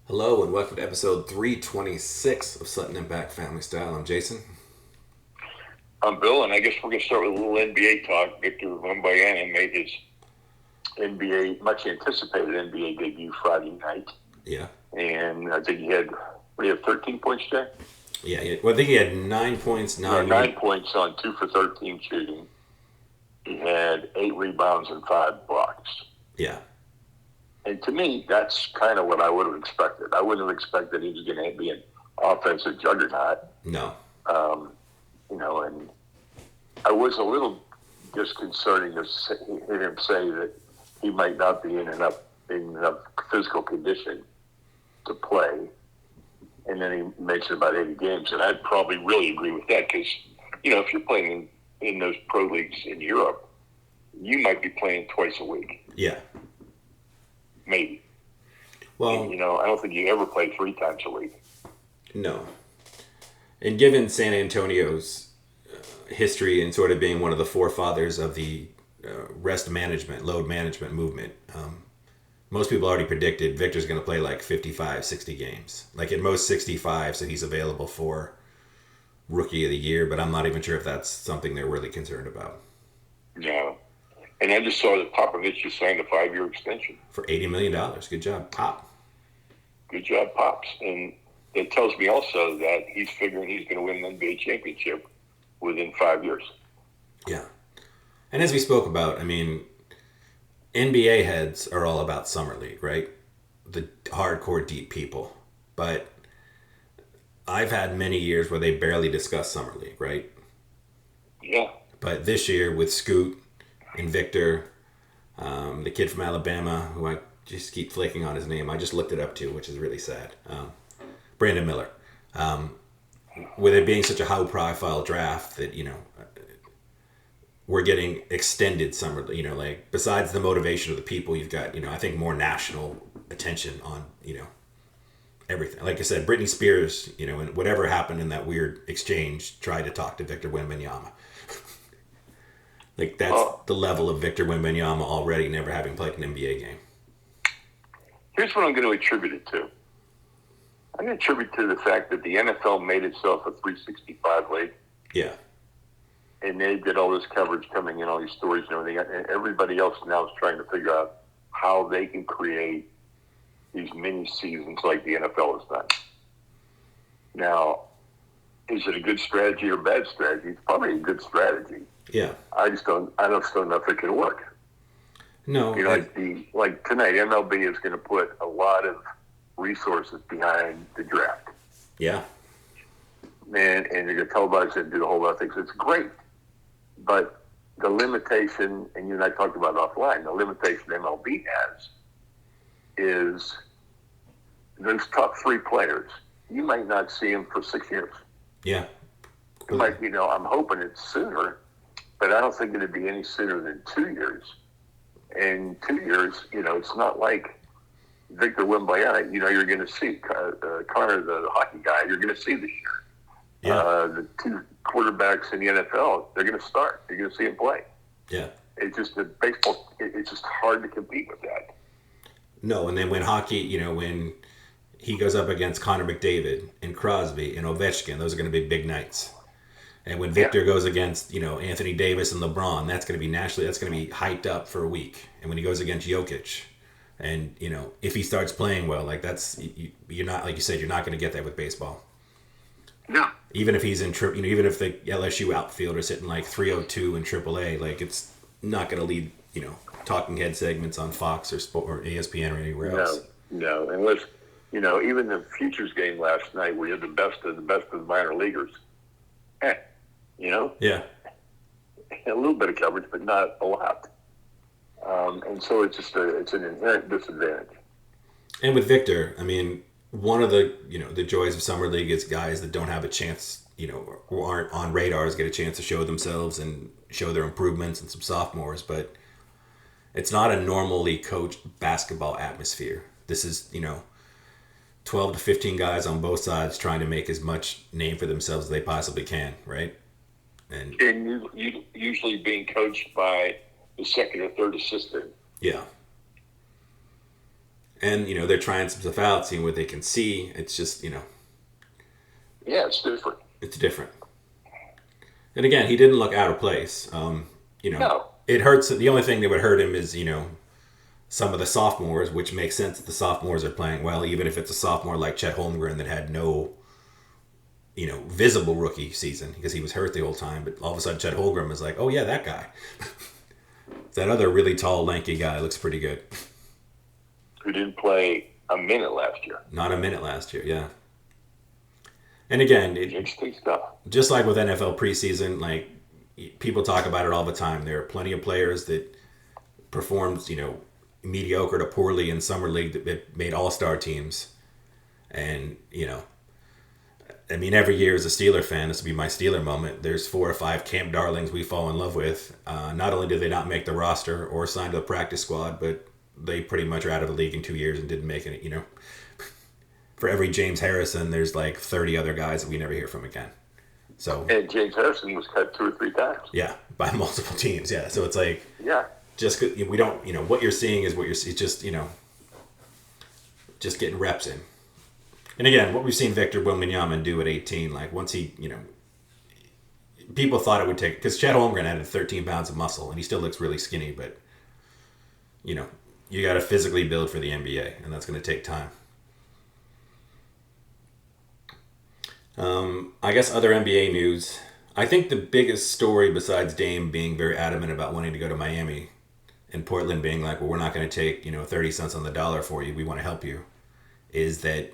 Hello and welcome to episode 326 of Sutton Impact Family Style. I'm Jason. I'm Bill, and I guess we're going to start with a little NBA talk. Victor Wembanyama made his much anticipated NBA debut Friday night. Yeah. And I think he had, 13 points today? Yeah, well, I think he had 9 points. 9 points on 2 for 13 shooting. He had 8 rebounds and 5 blocks. Yeah. And to me, that's kind of what I would have expected. I wouldn't have expected he was going to be an offensive juggernaut. No. And I was a little disconcerting to hear him say that he might not be in enough physical condition to play. And then he mentioned about 80 games, and I'd probably really agree with that because, if you're playing in those pro leagues in Europe, you might be playing twice a week. Yeah. Maybe. Well, and, I don't think you ever play 3 times a week. No. And given San Antonio's history and sort of being one of the forefathers of the rest management, load management movement, most people already predicted Victor's going to play like 55, 60 games. Like at most 65, so he's available for Rookie of the Year, but I'm not even sure if that's something they're really concerned about. No. And I just saw that Popovich just signed a 5-year extension. For $80 million. Good job, Pop. Good job, Pops. And it tells me also that he's figuring he's going to win an NBA championship within 5 years. Yeah. And as we spoke about, NBA heads are all about Summer League, right? The hardcore deep people. But I've had many years where they barely discuss Summer League, right? Yeah. But this year with Scoot and Victor, the kid from Alabama, who I just keep flicking on his name, I just looked it up too, which is really sad. Brandon Miller. With it being such a high-profile draft that, we're getting extended summer, like besides the motivation of the people, you've got, I think more national attention on, everything. Like I said, Britney Spears, and whatever happened in that weird exchange, tried to talk to Victor Wembanyama. Like that's the level of Victor Wembanyama already never having played an NBA game. Here's what I'm going to attribute it to. I'm going to attribute it to the fact that the NFL made itself a 365 league. Yeah. And they did all this coverage coming in, all these stories and everything. And everybody else now is trying to figure out how they can create these mini seasons like the NFL has done. Now, is it a good strategy or bad strategy? It's probably a good strategy. Yeah. I just don't know if it can work. No. Like tonight, MLB is going to put a lot of resources behind the draft. Yeah. And you're going to televise it and do a whole lot of things. It's great. But the limitation, and you and I talked about offline, the limitation MLB has is those top 3 players. You might not see them for 6 years. Yeah. You might, I'm hoping it's sooner, but I don't think it'd be any sooner than 2 years. And 2 years, it's not like Victor Wembanyama, you're going to see Connor, the hockey guy, you're going to see this year. Yeah. The 2 quarterbacks in the NFL, they're going to start. You're going to see them play. Yeah. It's just that baseball, it's just hard to compete with that. No, and then when hockey, when he goes up against Connor McDavid and Crosby and Ovechkin, those are going to be big nights. And when Victor goes against, Anthony Davis and LeBron, that's going to be that's going to be hyped up for a week. And when he goes against Jokic, and, if he starts playing well, like that's, you're not, like you said, you're not going to get that with baseball. No. Even if he's in even if the LSU outfield is hitting like 302 in AAA, like it's not going to lead, talking head segments on Fox or ESPN or anywhere else. No, unless, even the futures game last night where you had the best of the minor leaguers. Yeah. A little bit of coverage, but not a lot. And so it's just it's an inherent disadvantage. And with Victor, one of the the joys of summer league is guys that don't have a chance, who aren't on radars get a chance to show themselves and show their improvements, and some sophomores, but it's not a normally coached basketball atmosphere. This is 12 to 15 guys on both sides trying to make as much name for themselves as they possibly can, right? And you usually being coached by the second or third assistant. Yeah. And, they're trying some stuff out, seeing what they can see. It's just, Yeah, it's different. it's different. And again, he didn't look out of place. No. It hurts. The only thing that would hurt him is, some of the sophomores, which makes sense that the sophomores are playing well, even if it's a sophomore like Chet Holmgren that had no, visible rookie season because he was hurt the whole time. But all of a sudden, Chet Holmgren was like, oh, yeah, that guy. That other really tall, lanky guy looks pretty good. Who didn't play a minute last year. Not a minute last year, yeah. And again, Interesting stuff. Just like with NFL preseason, like people talk about it all the time. There are plenty of players that performed, mediocre to poorly in summer league that made all-star teams. And, every year as a Steeler fan, this will be my Steeler moment. There's 4 or 5 camp darlings we fall in love with. Not only did they not make the roster or sign to the practice squad, but they pretty much are out of the league in 2 years and didn't make it, For every James Harrison, there's like 30 other guys that we never hear from again. So, and James Harrison was cut 2 or 3 times. Yeah, by multiple teams. Yeah, so it's like, yeah, just we don't, what you're seeing is what you're seeing. Just just getting reps in. And again, what we've seen Victor Wembanyama do at 18, like once he, people thought it would take, because Chet Holmgren added 13 pounds of muscle and he still looks really skinny, but you got to physically build for the NBA, and that's going to take time. I guess other NBA news. I think the biggest story besides Dame being very adamant about wanting to go to Miami and Portland being like, well, we're not going to take, 30 cents on the dollar for you. We want to help you. Is that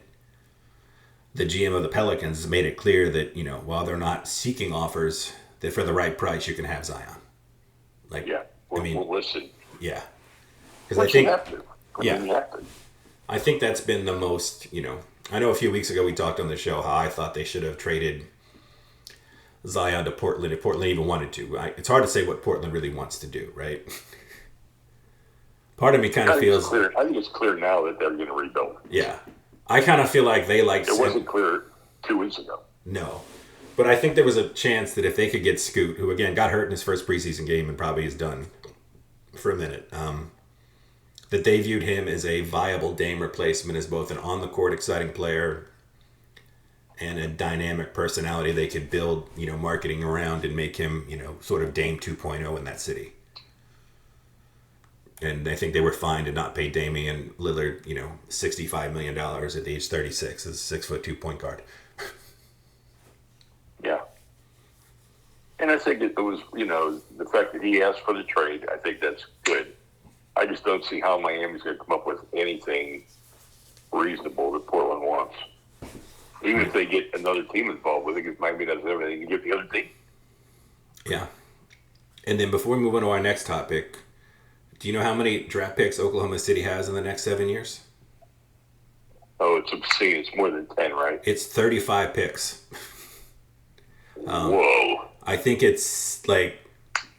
the GM of the Pelicans has made it clear that, while they're not seeking offers, that for the right price, you can have Zion. Like, yeah. Well, listen. Yeah. Because I think, you have to. You have to. I think that's been the most, I know a few weeks ago we talked on the show how I thought they should have traded Zion to Portland if Portland even wanted to. It's hard to say what Portland really wants to do, right? Part of me kind of feels... I think it's clear now that they're going to rebuild. Yeah. I kind of feel like they like... It wasn't clear 2 weeks ago. No. But I think there was a chance that if they could get Scoot, who again got hurt in his first preseason game and probably is done for a minute, that they viewed him as a viable Dame replacement, as both an on-the-court exciting player and a dynamic personality they could build, marketing around and make him, sort of Dame 2.0 in that city. And I think they were fine to not pay Damian Lillard, $65 million at age 36 as a 6'2" point guard. Yeah. And I think it was, the fact that he asked for the trade, I think that's good. I just don't see how Miami's going to come up with anything reasonable that Portland wants. Even if they get another team involved with it, because Miami does everything to get the other team. Yeah. And then before we move on to our next topic, do you know how many draft picks Oklahoma City has in the next 7 years? Oh, it's obscene. It's more than 10, right? It's 35 picks. Whoa. I think it's like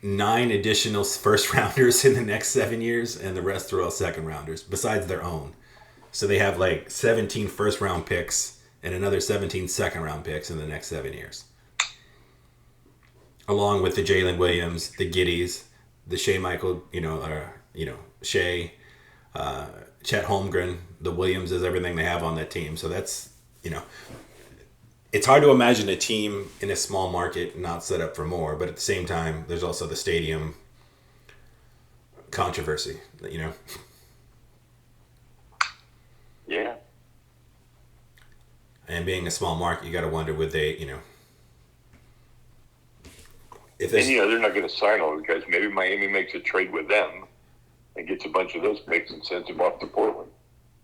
9 additional first rounders in the next 7 years, and the rest are all second rounders, besides their own. So they have like 17 first round picks and another 17 second round picks in the next 7 years. Along with the Jalen Williams, the Giddies, the Shea Michael, Shea, Chet Holmgren, the Williams is everything they have on that team. So that's, it's hard to imagine a team in a small market not set up for more, but at the same time, there's also the stadium controversy, Yeah. And being a small market, you got to wonder would they, if they're not going to sign all the guys. Maybe Miami makes a trade with them and gets a bunch of those picks and sends them off to Portland.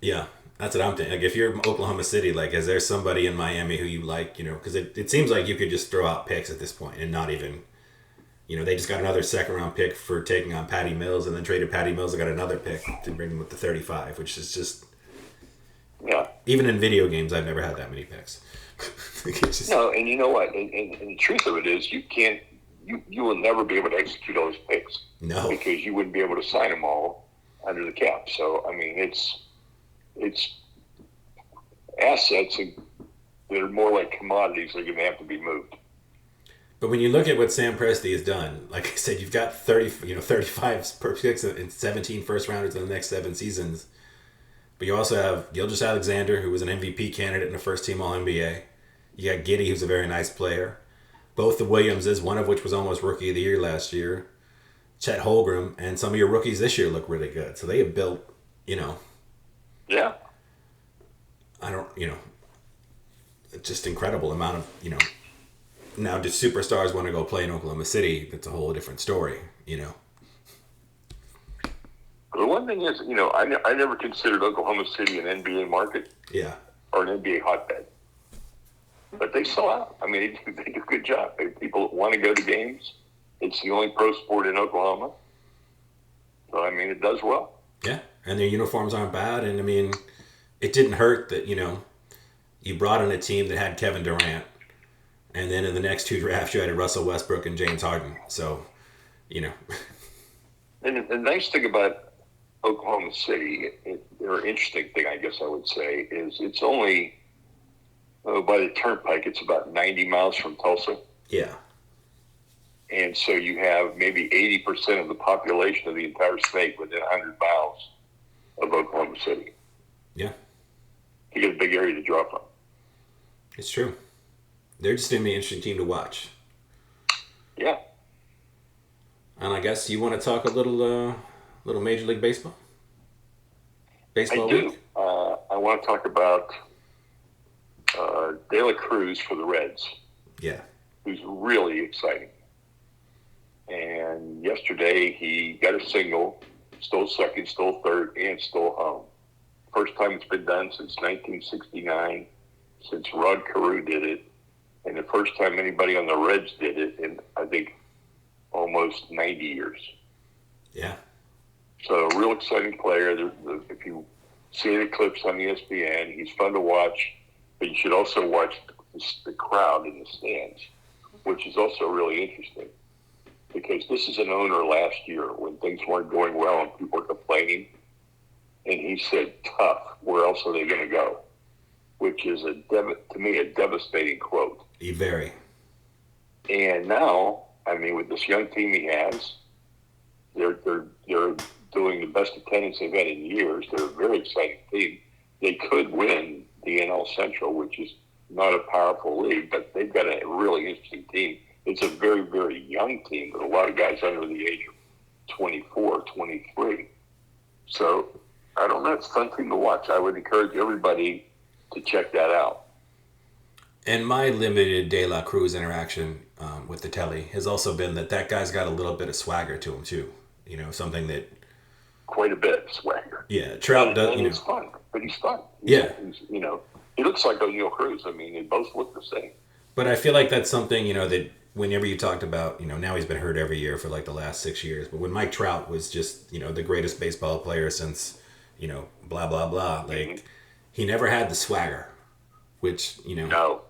Yeah. That's what I'm thinking. Like, if you're Oklahoma City, like, is there somebody in Miami who you like, because it seems like you could just throw out picks at this point and not even, they just got another second round pick for taking on Patty Mills and then traded Patty Mills and got another pick to bring him with the 35, which is just, even in video games, I've never had that many picks. No, and you know what? And the truth of it is you will never be able to execute all those picks. No. Because you wouldn't be able to sign them all under the cap. So, I mean, it's assets that are more like commodities that are going to have to be moved. But when you look at what Sam Presti has done, like I said, you've got 35 picks and 17 first rounders in the next 7 seasons. But you also have Gilgeous Alexander, who was an MVP candidate in the first team All NBA. You got Giddy, who's a very nice player. Both the Williamses, one of which was almost Rookie of the Year last year. Chet Holmgren, and some of your rookies this year look really good. So they have built, Yeah. I don't, just incredible amount of, now do superstars want to go play in Oklahoma City? That's a whole different story. The one thing is, I never considered Oklahoma City an NBA market Yeah. or an NBA hotbed. But they sell out. I mean, they do a good job. People want to go to games. It's the only pro sport in Oklahoma. So, I mean, it does well. Yeah. And their uniforms aren't bad. And, I mean, it didn't hurt that, you brought in a team that had Kevin Durant. And then in the next two drafts, you had Russell Westbrook and James Harden. So, And the nice thing about Oklahoma City, or interesting thing, I guess I would say, is it's only, by the turnpike, it's about 90 miles from Tulsa. Yeah. And so you have maybe 80% of the population of the entire state within 100 miles of Oklahoma City. Yeah. You get a big area to draw from. It's true. They're just going to be an interesting team to watch. Yeah. And I guess you want to talk a little Major League Baseball? Baseball I do. week? I want to talk about De La Cruz for the Reds. Yeah. Who's really exciting. And yesterday he got a single, stole second, stole third, and stole home. First time it's been done since 1969, since Rod Carew did it, and the first time anybody on the Reds did it in, I think, almost 90 years. Yeah. So a real exciting player. If you see the clips on ESPN, he's fun to watch, but you should also watch the crowd in the stands, which is also really interesting. Because this is an owner last year when things weren't going well and people were complaining. And he said, tough, where else are they going to go? Which is, to me, a devastating quote. Very. And now, I mean, with this young team he has, they're doing the best attendance they've had in years. They're a very exciting team. They could win the NL Central, which is not a powerful league, but they've got a really interesting team. It's a very, very young team, but a lot of guys under the age of 24, 23. So, I don't know. It's a fun team to watch. I would encourage everybody to check that out. And my limited De La Cruz interaction with the telly has also been that guy's got a little bit of swagger to him, too. Something that... Quite a bit of swagger. Yeah, Trout does, and it's fun, but he's fun. Yeah. He looks like O'Neal Cruz. I mean, they both look the same. But I feel like that's something, that whenever you talked about, now he's been hurt every year for like the last 6 years. But when Mike Trout was just, the greatest baseball player since, blah, blah, blah. Like, he never had the swagger, which, No.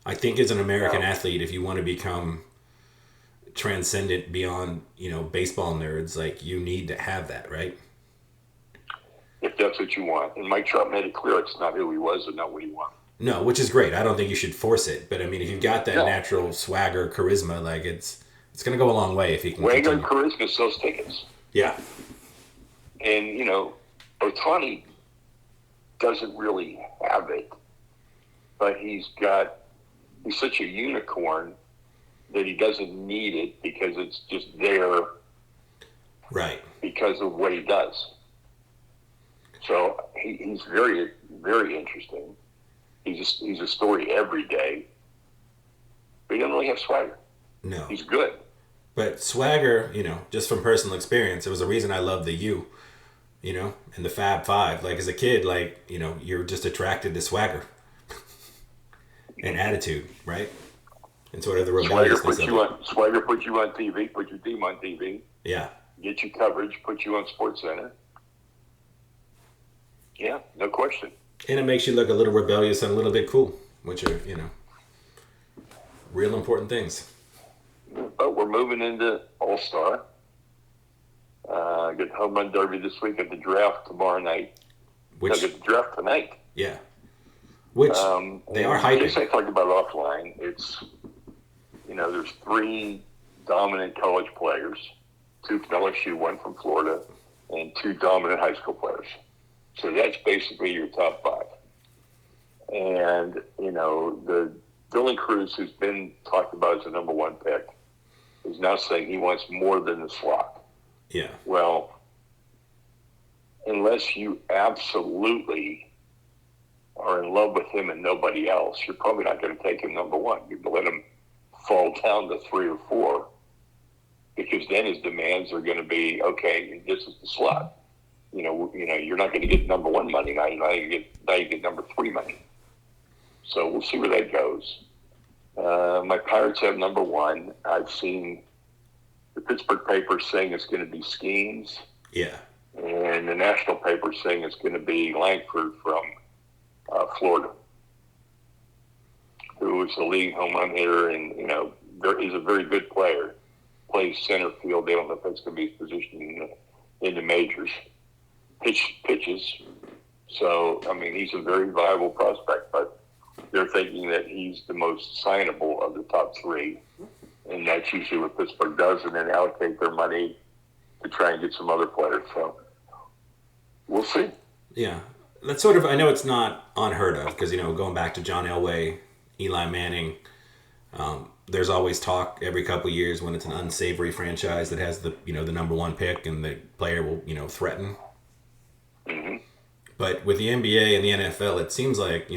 I think as an American athlete, if you want to become transcendent beyond, baseball nerds, like, you need to have that, right? If that's what you want. And Mike Trout made it clear it's not who he was and not what he wanted. No, which is great. I don't think you should force it. But, I mean, if you've got that natural swagger, charisma, like, it's going to go a long way if he can Swagger and charisma sells tickets. Yeah. And, Ohtani doesn't really have it. But he's such a unicorn that he doesn't need it because it's just there. Right. Because of what he does. So he's very, very interesting. He's a story every day. But he doesn't really have swagger. No. He's good. But swagger, just from personal experience, it was the reason I loved the U, and the Fab Five. Like, as a kid, like, you're just attracted to swagger and attitude, right? And sort of the rebelliousness of it. Swagger puts you on TV, put your team on TV. Yeah. Get you coverage, put you on SportsCenter. Yeah, no question. And it makes you look a little rebellious and a little bit cool, which are, real important things. But we're moving into All-Star. Get home run derby this week at the draft tomorrow night. Get the draft tonight. Yeah. Which they are hyping. Just I talked about offline. It's, there's 3 dominant college players, 2 from LSU, 1 from Florida, and 2 dominant high school players. So that's basically your top five. And, the Dylan Cruz, who's been talked about as the number one pick, is now saying he wants more than the slot. Yeah. Well, unless you absolutely are in love with him and nobody else, you're probably not going to take him number one. You're going to let him fall down to 3 or 4, because then his demands are going to be, okay, this is the slot. You're not going to get number one money now. You get number 3 money. So we'll see where that goes. My Pirates have number 1. I've seen the Pittsburgh paper saying it's going to be Skeens. Yeah. And the national paper saying it's going to be Langford from Florida, who is the leading home run hitter, and he's a very good player. Plays center field. They don't know if that's going to be his position in the majors. Pitches. So he's a very viable prospect, but they're thinking that he's the most signable of the top 3, and that's usually what Pittsburgh does, and then allocate their money to try and get some other players. So we'll see. Yeah. That's sort of, I know it's not unheard of, because, going back to John Elway, Eli Manning, there's always talk every couple of years when it's an unsavory franchise that has the number 1 pick, and the player will, threaten. Mm-hmm. But with the NBA and the NFL, it seems like,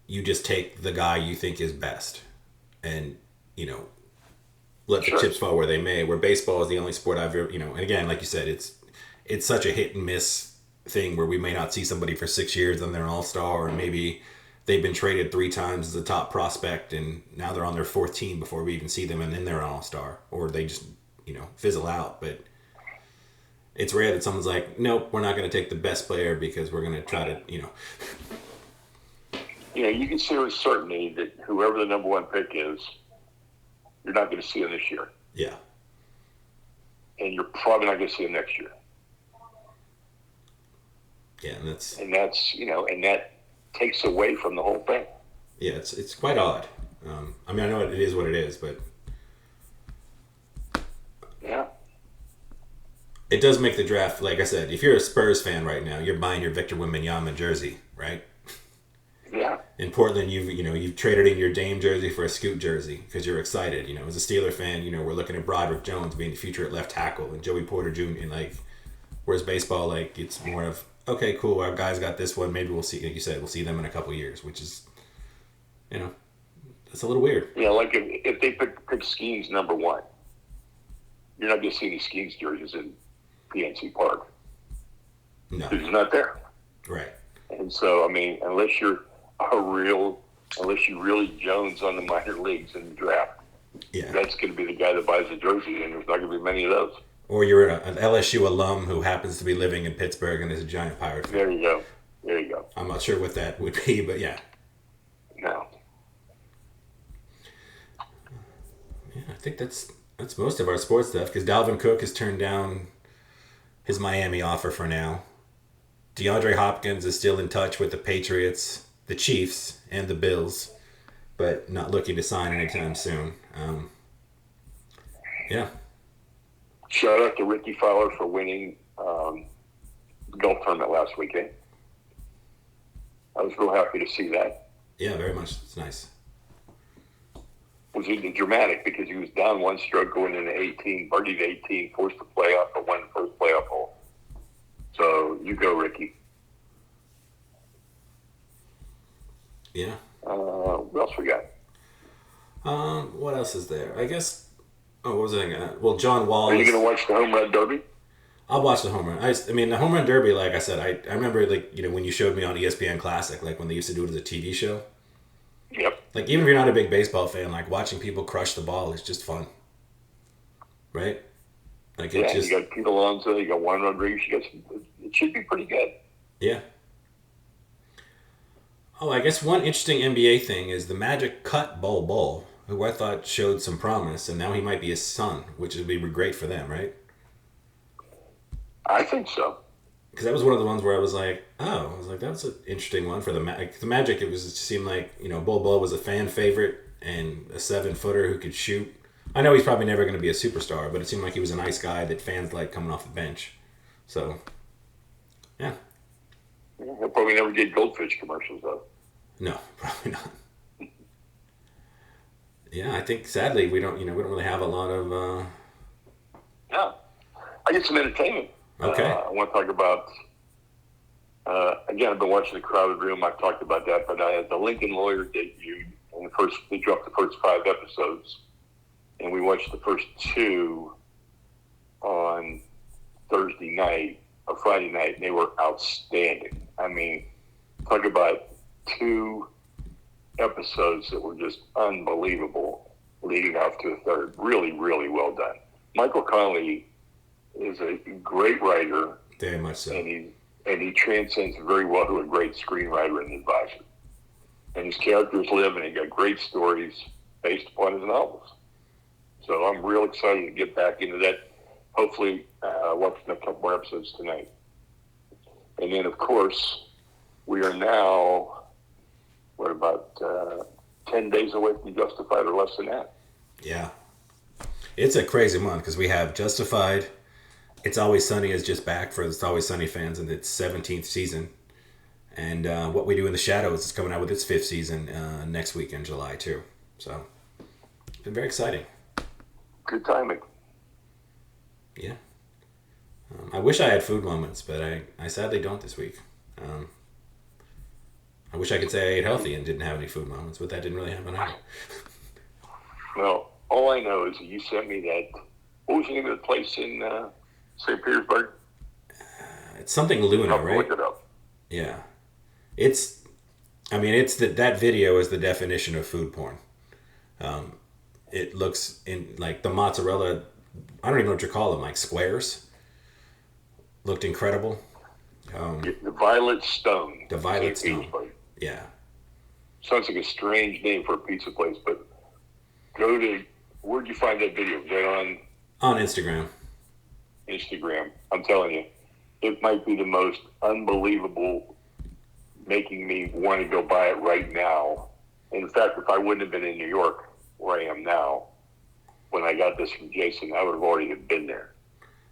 you just take the guy you think is best, and, let the chips fall where they may. Where baseball is the only sport I've ever, and again, like you said, it's such a hit and miss thing where we may not see somebody for 6 years and they're an all-star, or maybe they've been traded 3 times as a top prospect and now they're on their 4th team before we even see them, and then they're an all-star, or they just, fizzle out. But it's rare that someone's like, nope, we're not going to take the best player because we're going to try to, you can say with certainty that whoever the number 1 pick is, you're not going to see him this year. Yeah. And you're probably not going to see him next year. Yeah, and that's and that takes away from the whole thing. Yeah, it's quite odd. I know it is what it is, but yeah, it does make the draft. Like I said, if you're a Spurs fan right now, you're buying your Victor Wembanyama jersey, right? Yeah. In Portland, you've traded in your Dame jersey for a Scoot jersey because you're excited. As a Steeler fan, we're looking at Broderick Jones being the future at left tackle, and Joey Porter Jr. And whereas baseball, it's more of, okay, cool, our guys got this one. Maybe we'll see, like you said, we'll see them in a couple of years, which is, it's a little weird. Yeah, like if they pick Skeens number 1, you're not going to see any Skeens jerseys in PNC Park. No. Because he's not there. Right. And so, unless you really Jones on the minor leagues in the draft, yeah, that's going to be the guy that buys the jersey, and there's not going to be many of those. Or you're an LSU alum who happens to be living in Pittsburgh and is a giant Pirate fan. There you go. I'm not sure what that would be, but yeah. No. Yeah, I think that's most of our sports stuff, because Dalvin Cook has turned down his Miami offer for now. DeAndre Hopkins is still in touch with the Patriots, the Chiefs, and the Bills, but not looking to sign anytime soon. Yeah. Shout out to Ricky Fowler for winning the golf tournament last weekend. I was real happy to see that. Yeah, very much. It's nice. It was even dramatic because he was down 1 stroke going into 18, birdied 18, forced the playoff, but won the first playoff hole. So you go, Ricky. Yeah. What else we got? What else is there? I guess. Oh, what was I gonna? Well, John Wall. Are you going to watch the home run derby? I'll watch the home run. The home run derby. Like I said, I remember when you showed me on ESPN Classic, when they used to do it as a TV show. Yep. Even if you're not a big baseball fan, watching people crush the ball is just fun. Right? You got Pete Alonso, you got Juan Rodriguez, it should be pretty good. Yeah. Oh, I guess one interesting NBA thing is the Magic cut Bol Bol, who I thought showed some promise, and now he might be his son, which would be great for them, right? I think so. Because that was one of the ones where I was like, that's an interesting one for the Magic. The Magic, it seemed like, Bol Bol was a fan favorite and a 7-footer who could shoot. I know he's probably never going to be a superstar, but it seemed like he was a nice guy that fans like coming off the bench. So, yeah, He'll probably never get goldfish commercials though. No, probably not. Yeah, I think sadly we don't really have a lot of. Yeah, I get some entertainment. Okay. I want to talk about. Again, I've been watching The Crowded Room. I've talked about that, but the Lincoln Lawyer debuted, and they dropped the first 5 episodes, and we watched the first 2 on Thursday night or Friday night, and they were outstanding. I mean, talk about 2 episodes that were just unbelievable, leading off to a third. Really, really well done. Michael Connelly is a great writer, Very much so. and he transcends very well to a great screenwriter and advisor. And his characters live, and he got great stories based upon his novels. So I'm real excited to get back into that. Hopefully, watching a couple more episodes tonight. And then, of course, we are now, about 10 days away from Justified, or less than that. Yeah. It's a crazy month because we have Justified. It's Always Sunny is just back for It's Always Sunny fans in its 17th season. And What We Do in the Shadows is coming out with its 5th season next week in July, too. So, it's been very exciting. Good timing. Yeah. I wish I had food moments, but I sadly don't this week. I wish I could say I ate healthy and didn't have any food moments, but that didn't really happen either. Well, all I know is that you sent me that. What was the name of the place in St. Petersburg? It's something Luna, I'll right? look it up. Yeah. That video is the definition of food porn. It looks in like the mozzarella, I don't even know what you call them, like squares. Looked incredible. The Violet Stone. The Violet St. Stone. Petersburg. Yeah. Sounds like a strange name for a pizza place, but where'd you find that video? Was that on On Instagram. Instagram? I'm telling you, it might be the most unbelievable, making me want to go buy it right now. In fact, if I wouldn't have been in New York, where I am now, when I got this from Jason, I would have already been there.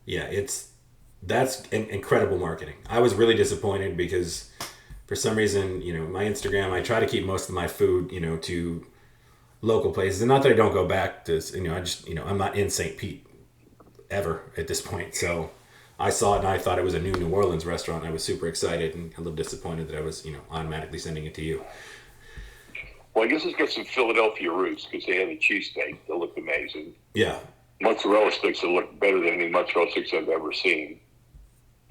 Yeah, that's incredible marketing. I was really disappointed because for some reason, my Instagram, I try to keep most of my food, to local places. And not that I don't go back to, I'm not in St. Pete ever at this point. So I saw it and I thought it was a New Orleans restaurant. I was super excited and a little disappointed that I was, automatically sending it to you. Well, I guess it's got some Philadelphia roots because they had a cheesesteak that looked amazing. Yeah. Mozzarella sticks that look better than any mozzarella sticks I've ever seen.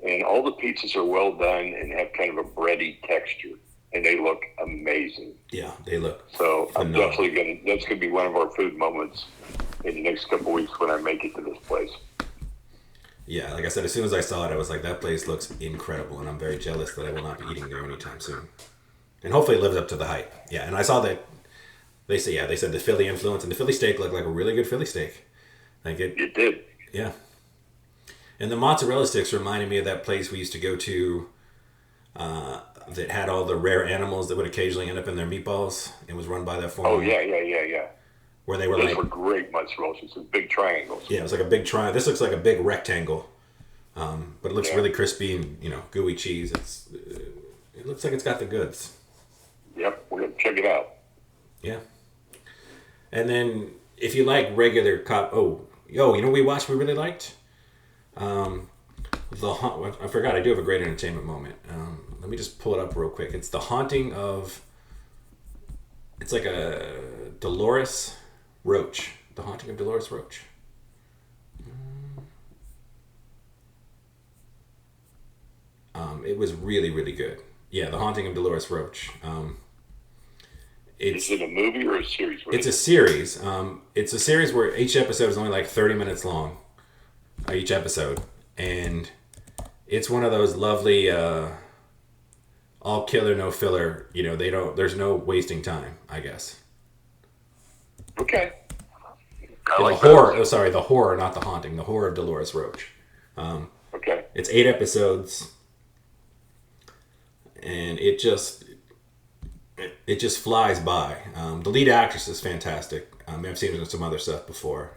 And all the pizzas are well done and have kind of a bready texture. And they look amazing. Yeah, they look So phenomenal. I'm definitely that's going to be one of our food moments in the next couple of weeks when I make it to this place. Yeah, like I said, as soon as I saw it, I was like, that place looks incredible. And I'm very jealous that I will not be eating there anytime soon. And hopefully it lives up to the hype. Yeah, and I saw that they said the Philly influence, and the Philly steak looked like a really good Philly steak. Like It did. Yeah. And the mozzarella sticks reminded me of that place we used to go to that had all the rare animals that would occasionally end up in their meatballs. It was run by that former. Oh, yeah. Where they were Those were great mozzarella sticks. Big triangles. Yeah, it was like a big triangle. This looks like a big rectangle. But it looks really crispy and, gooey cheese. It looks like it's got the goods. Yep, we're going to check it out. Yeah. And then if you like regular we watched we really liked? I forgot, I do have a great entertainment moment. Let me just pull it up real quick. It's The Haunting of... It's like a Dolores Roach. The Haunting of Dolores Roach. It was really, really good. Yeah, The Haunting of Dolores Roach. Is it a movie or a series? It's a series. It's a series where each episode is only like 30 minutes long. Each episode. And it's one of those lovely all killer, no filler. There's no wasting time, I guess. Okay. The horror, not the haunting. The horror of Dolores Roach. Okay. It's 8 episodes. And it just flies by. The lead actress is fantastic. I've seen her in some other stuff before.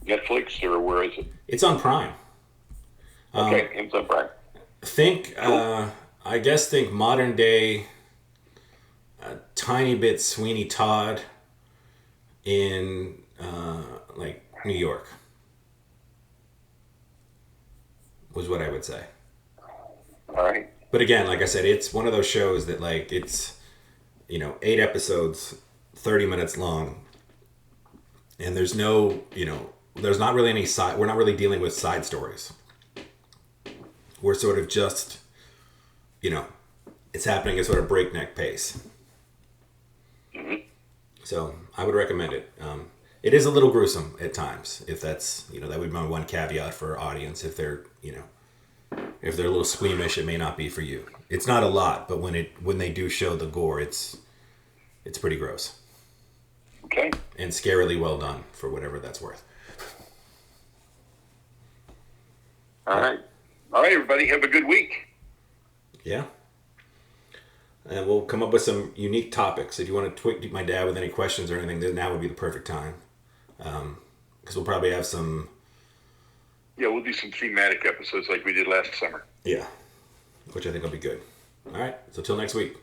Netflix, or where is it? It's on Prime. Okay, it's on Prime. Think, Cool. I guess think modern day, a tiny bit Sweeney Todd in like New York was what I would say. All right. But again, like I said, it's one of those shows that like it's 8 episodes, 30 minutes long, and there's no there's not really any side. We're not really dealing with side stories. We're sort of just it's happening at sort of breakneck pace. So I would recommend it. It is a little gruesome at times. If that's that would be my one caveat for our audience. If they're if they're a little squeamish, it may not be for you. It's not a lot, but when they do show the gore, it's pretty gross. Okay. And scarily well done for whatever that's worth. All right. All right, everybody. Have a good week. Yeah. And we'll come up with some unique topics. If you want to tweak my dad with any questions or anything, then now would be the perfect time. Because we'll probably have some... Yeah, we'll do some thematic episodes like we did last summer. Yeah, which I think will be good. All right, so till next week.